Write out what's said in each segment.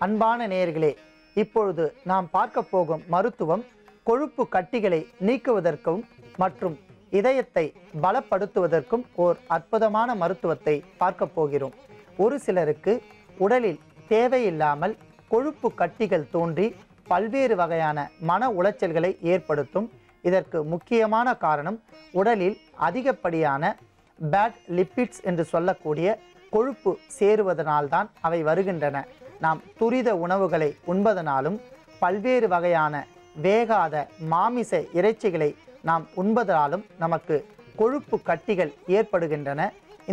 அன்பான நேயர்களே, இப்பொழுது நாம் பார்க்க போகும் மருத்துவம் கொழுப்பு கட்டிகளை நீக்குவதற்கும் மற்றும் இதயத்தை பலப்படுத்துவதற்கும் ஓர் அற்புதமான மருத்துவத்தை பார்க்க போகிறோம். ஒரு சிலருக்கு உடலில் தேவையில்லாமல் கொழுப்பு கட்டிகள் தோன்றி பல்வேறு வகையான மன உளைச்சல்களை ஏற்படுத்தும். இதற்கு முக்கியமான காரணம் உடலில் அதிகப்படியான பேட் லிப்பிட்ஸ் என்று சொல்லக்கூடிய கொழுப்பு சேருவதனால்தான் அவை வருகின்றன. நாம் துரித உணவுகளை உண்பதனாலும் பல்வேறு வகையான வேகாத மாமிச இறைச்சிகளை நாம் உண்பதாலும் நமக்கு கொழுப்பு கட்டிகள் ஏற்படுகின்றன.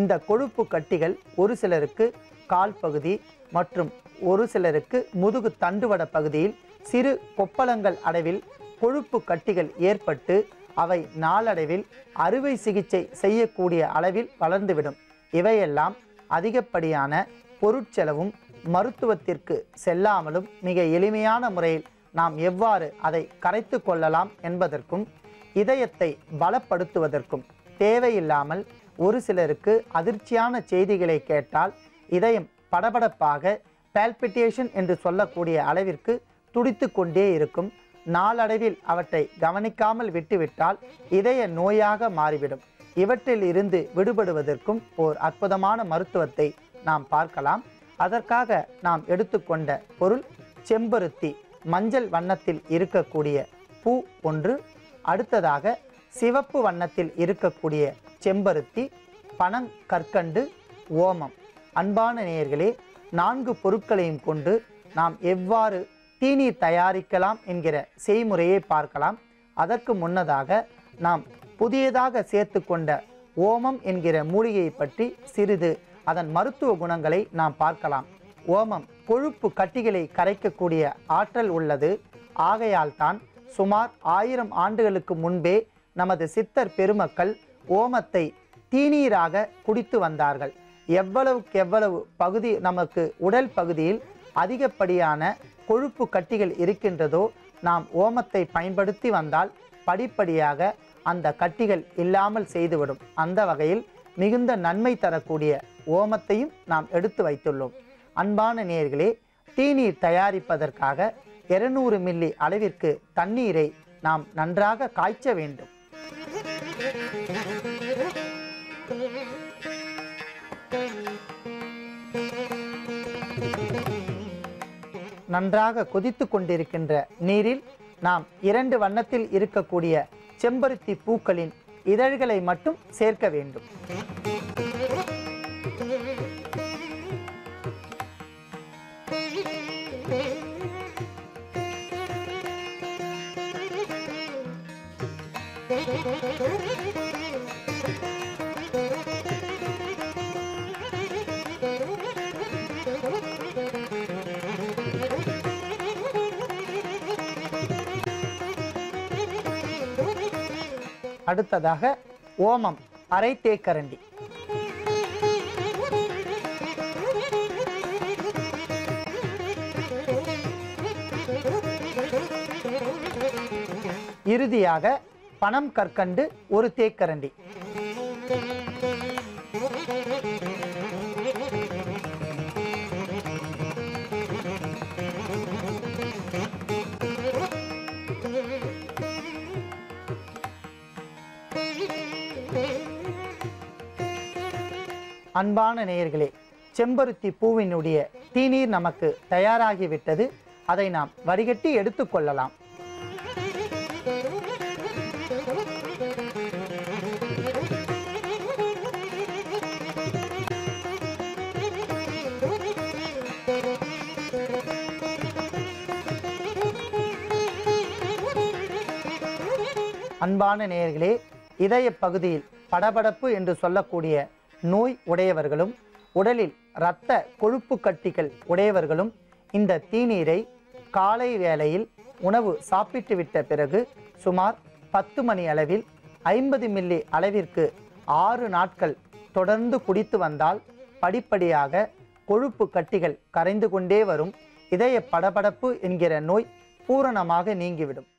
இந்த கொழுப்பு கட்டிகள் ஒரு சிலருக்கு கால் பகுதி மற்றும் ஒரு சிலருக்கு முதுகு தண்டுவட பகுதியில் சிறு கொப்பளங்கள் அளவில் கொழுப்பு கட்டிகள் ஏற்பட்டு அவை நாளடைவில் அறுவை சிகிச்சை செய்யக்கூடிய அளவில் வளர்ந்துவிடும். இவையெல்லாம் அதிகப்படியான பொருட்செலவும் மருத்துவத்திற்கு செல்லாமலும் மிக எளிமையான முறையில் நாம் எவ்வாறு அதை கரைத்து கொள்ளலாம் என்பதற்கும் இதயத்தை பலப்படுத்துவதற்கும் தேவையில்லாமல் ஒரு சிலருக்கு அதிர்ச்சியான செய்திகளை கேட்டால் இதயம் படபடப்பாக பால்பிட்டேஷன் என்று சொல்லக்கூடிய அளவிற்கு துடித்து கொண்டே இருக்கும். நாளடைவில் அவற்றை கவனிக்காமல் விட்டுவிட்டால் இதய நோயாக மாறிவிடும். இவற்றில் இருந்து விடுபடுவதற்கும் ஓர் அற்புதமான மருத்துவத்தை நாம் பார்க்கலாம். அதற்காக நாம் எடுத்துக்கொண்ட பொருள் செம்பருத்தி மஞ்சள் வண்ணத்தில் இருக்கக்கூடிய பூ ஒன்று, அடுத்ததாக சிவப்பு வண்ணத்தில் இருக்கக்கூடிய செம்பருத்தி, பனங்கற்கண்டு, ஓமம். அன்பான நேயர்களே, 4 பொருட்களையும் கொண்டு நாம் எவ்வாறு தீநீர் தயாரிக்கலாம் என்கிற செய்முறையை பார்க்கலாம். அதற்கு முன்னதாக நாம் புதியதாக சேர்த்து கொண்ட ஓமம் என்கிற மூலிகையை பற்றி சிறிது அதன் மருத்துவ குணங்களை நாம் பார்க்கலாம். ஓமம் கொழுப்பு கட்டிகளை கரைக்கக்கூடிய ஆற்றல் உள்ளது. ஆகையால் தான் சுமார் 1000 ஆண்டுகளுக்கு முன்பே நமது சித்தர் பெருமக்கள் ஓமத்தை தீநீராக குடித்து வந்தார்கள். எவ்வளவு பகுதி நமக்கு உடல் பகுதியில் அதிகப்படியான கொழுப்பு கட்டிகள் இருக்கின்றதோ நாம் ஓமத்தை பயன்படுத்தி வந்தால் படிப்படியாக அந்த கட்டிகள் இல்லாமல் செய்துவிடும். அந்த வகையில் மிகுந்த நன்மை தரக்கூடிய ஓமத்தையும் நாம் எடுத்து வைத்துள்ளோம். அன்பான நேயர்களே, தீநீர் தயாரிப்பதற்காக 200 மில்லி அளவிற்கு தண்ணீரை நாம் நன்றாக காய்ச்ச வேண்டும். நன்றாக கொதித்து கொண்டிருக்கின்ற நீரில் நாம் 2 வண்ணத்தில் இருக்கக்கூடிய செம்பருத்தி பூக்களின் இதழ்களை மட்டும் சேர்க்க வேண்டும். அடுத்ததாக ஓமம் அரை தேக்கரண்டி, இறுதியாக பனம் கற்கண்டு 1 தேக்கரண்டி. அன்பான நேயர்களே, செம்பருத்தி பூவினுடைய தீநீர் நமக்கு தயாராகிவிட்டது. அதை நாம் வடிகட்டி எடுத்துக்கொள்ளலாம். அன்பான நேயர்களே, இதய பகுதியில் படபடப்பு என்று சொல்லக்கூடிய நோய் உடையவர்களும் உடலில் இரத்த கொழுப்பு கட்டிகள் உடையவர்களும் இந்த தீநீரை காலை வேளையில் உணவு சாப்பிட்டுவிட்ட பிறகு சுமார் 10 மணி அளவில் 50 மில்லி அளவிற்கு 6 நாட்கள் தொடர்ந்து குடித்து வந்தால் படிப்படியாக கொழுப்பு கட்டிகள் கரைந்து கொண்டே வரும். இதய படபடப்பு என்கிற நோய் பூரணமாக நீங்கிவிடும்.